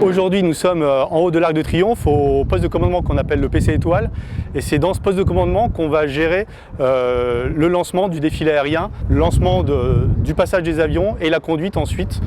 Aujourd'hui, nous sommes en haut de l'Arc de Triomphe, au poste de commandement qu'on appelle le PC Étoile. Et c'est dans ce poste de commandement qu'on va gérer le lancement du défilé aérien, le lancement du passage des avions et la conduite ensuite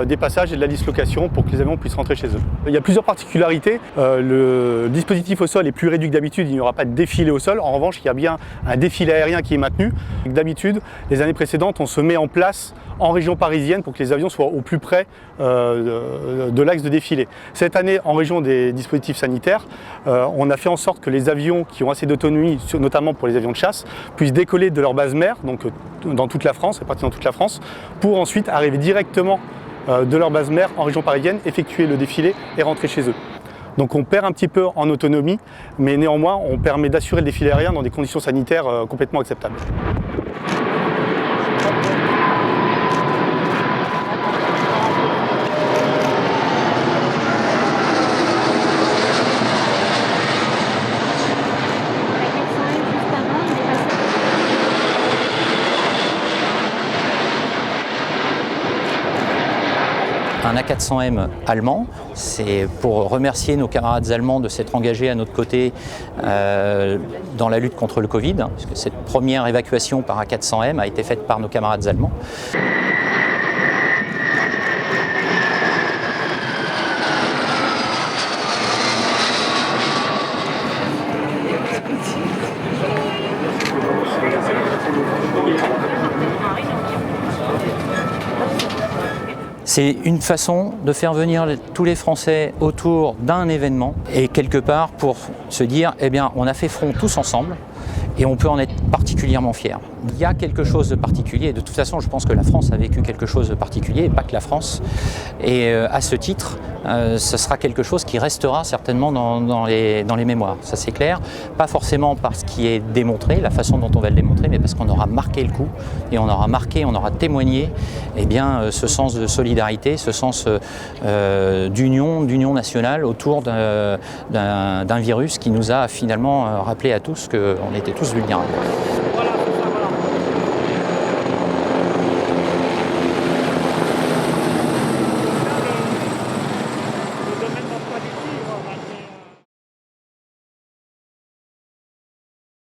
des passages et de la dislocation pour que les avions puissent rentrer chez eux. Il y a plusieurs particularités. Le dispositif au sol est plus réduit que d'habitude, il n'y aura pas de défilé au sol. En revanche, il y a bien un défilé aérien qui est maintenu. D'habitude, les années précédentes, on se met en place en région parisienne pour que les avions soient au plus près de l'axe de défilé. Cette année, en région des dispositifs sanitaires, on a fait en sorte que les avions qui ont assez d'autonomie, notamment pour les avions de chasse, puissent décoller de leur base mère, donc dans toute la France, répartis dans toute la France, pour ensuite arriver directement de leur base mère en région parisienne, effectuer le défilé et rentrer chez eux. Donc on perd un petit peu en autonomie, mais néanmoins on permet d'assurer le défilé aérien dans des conditions sanitaires complètement acceptables. Un A400M allemand, c'est pour remercier nos camarades allemands de s'être engagés à notre côté dans la lutte contre le Covid, puisque cette première évacuation par A400M a été faite par nos camarades allemands. C'est une façon de faire venir tous les Français autour d'un événement et quelque part pour se dire, eh bien, on a fait front tous ensemble et on peut en être particulièrement fiers. Il y a quelque chose de particulier, de toute façon je pense que la France a vécu quelque chose de particulier, et pas que la France. Et à ce titre, ce sera quelque chose qui restera certainement dans les mémoires, ça c'est clair. Pas forcément parce qu'il est démontré, la façon dont on va le démontrer, mais parce qu'on aura marqué le coup et on aura marqué, on aura témoigné ce sens de solidarité, ce sens d'union nationale autour d'un virus qui nous a finalement rappelé à tous qu'on était tous vulnérables.